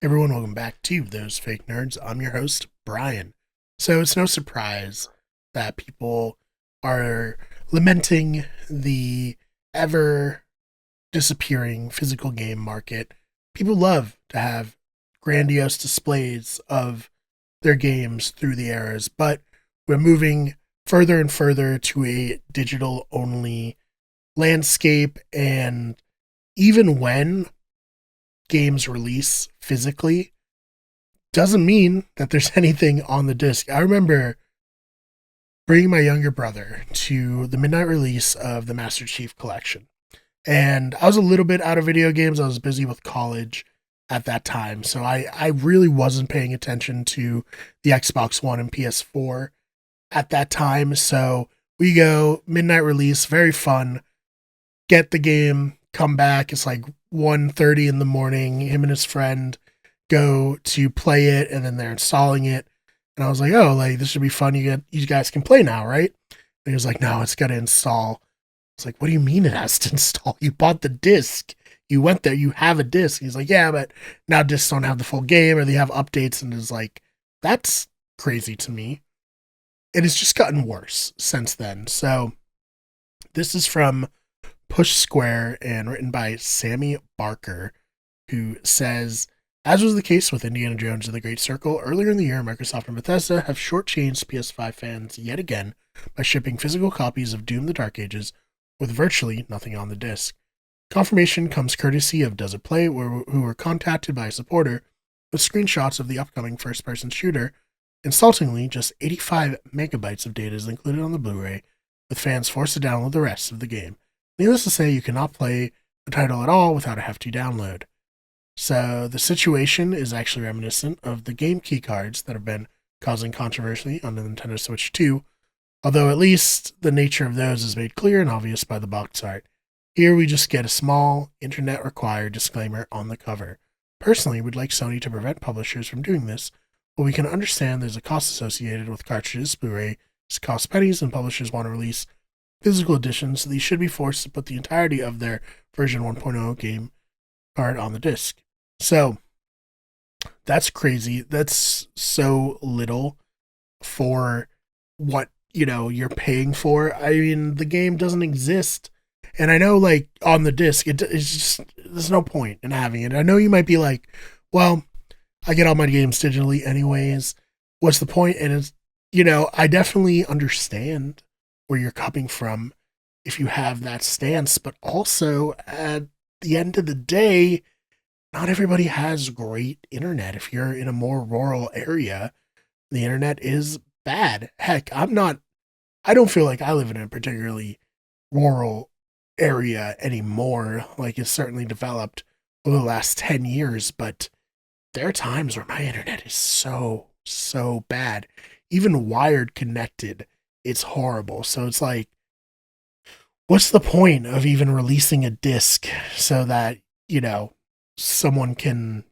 Everyone, welcome back to Those Fake Nerds. I'm your host, Brian. So it's no surprise that people are lamenting the ever disappearing physical game market. People love to have grandiose displays of their games through the eras, but we're moving further and further to a digital only landscape. And even when games release physically, doesn't mean that there's anything on the disc. I remember bringing my younger brother to the midnight release of the Master Chief Collection. And I was a little bit out of video games. I was busy with college at that time. So I really wasn't paying attention to the Xbox One and PS4 at that time. So we go, midnight release, very fun. Get the game, come back. It's like 1:30 in the morning. Him and his friend go to play it, and then they're installing it. And I was like, "Oh, like this should be fun. You guys can play now, right?" And he was like, "No, it's got to install." It's like, "What do you mean it has to install? You bought the disc. You went there. You have a disc." He's like, "Yeah, but now discs don't have the full game, or they have updates." And it's like, that's crazy to me. And it's just gotten worse since then. So this is from Push Square and written by Sammy Barker, who says, as was the case with Indiana Jones and the Great Circle, earlier in the year, Microsoft and Bethesda have shortchanged PS5 fans yet again by shipping physical copies of Doom the Dark Ages with virtually nothing on the disc. Confirmation comes courtesy of Does It Play, who were contacted by a supporter with screenshots of the upcoming first-person shooter. Insultingly, just 85 megabytes of data is included on the Blu-ray, with fans forced to download the rest of the game. Needless to say, you cannot play the title at all without a hefty download. So the situation is actually reminiscent of the game keycards that have been causing controversy on the Nintendo Switch 2, although at least the nature of those is made clear and obvious by the box art. Here we just get a small, internet-required disclaimer on the cover. Personally, we'd like Sony to prevent publishers from doing this, but we can understand there's a cost associated with cartridges. Blu-ray costs pennies, and publishers want to release physical editions, so these should be forced to put the entirety of their version 1.0 game card on the disc. So that's crazy. That's so little for what, you're paying for. I mean, the game doesn't exist. And I know, like, on the disc, it's just, there's no point in having it. I know you might be like, well, I get all my games digitally anyways. What's the point? And it's, I definitely understand where you're coming from if you have that stance, but also at the end of the day, not everybody has great internet. If you're in a more rural area, the internet is bad. Heck, I don't feel like I live in a particularly rural area anymore. Like, it's certainly developed over the last 10 years, but there are times where my internet is so bad. Even wired connected, it's horrible. So it's like, what's the point of even releasing a disc so that, someone can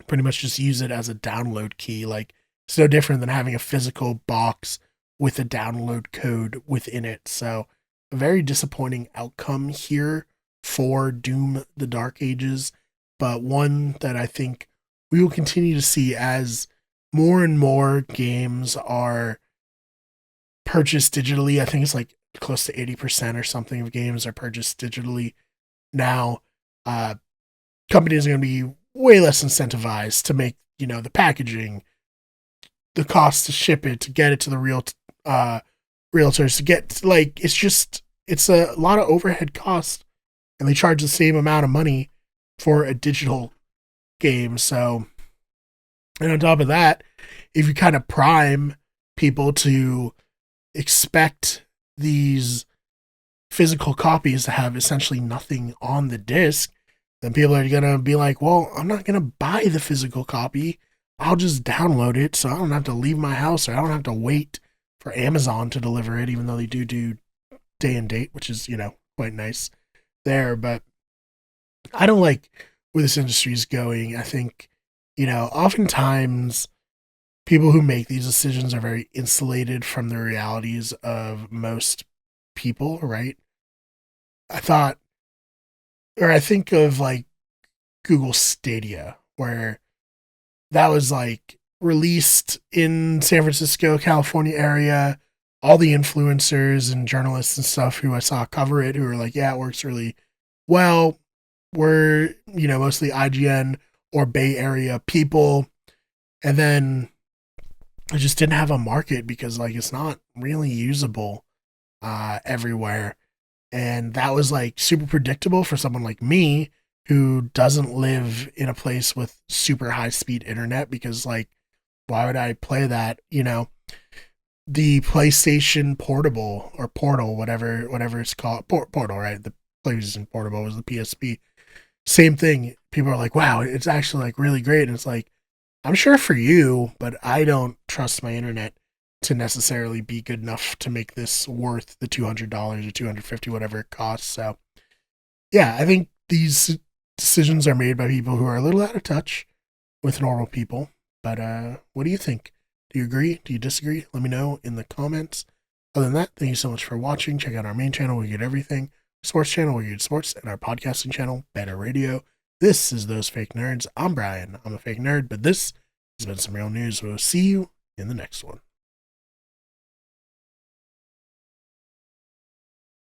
pretty much just use it as a download key? Like, it's no different than having a physical box with a download code within it. So, a very disappointing outcome here for Doom the Dark Ages, but one that I think we will continue to see as more and more games are purchased digitally. I think it's like close to 80% or something of games are purchased digitally now. Companies are going to be way less incentivized to make, the packaging, the cost to ship it, to get it to the realtors, to get, like, it's a lot of overhead cost, and they charge the same amount of money for a digital game. So, and on top of that, if you kind of prime people to expect these physical copies to have essentially nothing on the disc, then people are going to be like, well, I'm not going to buy the physical copy. I'll just download it so I don't have to leave my house, or I don't have to wait for Amazon to deliver it, even though they do day and date, which is, quite nice there. But I don't like where this industry is going. I think, oftentimes people who make these decisions are very insulated from the realities of most people, right? I thought, or I think of like Google Stadia, where that was like released in San Francisco, California area. All the influencers and journalists and stuff who I saw cover it, who were like, yeah, it works really well. We're, mostly IGN or Bay Area people. And then it just didn't have a market because like it's not really usable everywhere. And that was like super predictable for someone like me who doesn't live in a place with super high speed internet, because like why would I play that? The PlayStation Portable or Portal, whatever it's called, Portal, right? The PlayStation Portable was the PSP. Same thing. People are like, wow, it's actually like really great. And it's like, I'm sure for you, but I don't trust my internet to necessarily be good enough to make this worth the $200 or $250, whatever it costs. So yeah, I think these decisions are made by people who are a little out of touch with normal people. But what do you think? Do you agree? Do you disagree? Let me know in the comments. Other than that, thank you so much for watching. Check out our main channel where you get everything. Sports channel where you get sports, and our podcasting channel, Better Radio. This is Those Fake Nerds. I'm Brian. I'm a fake nerd, but this has been some real news. We'll see you in the next one.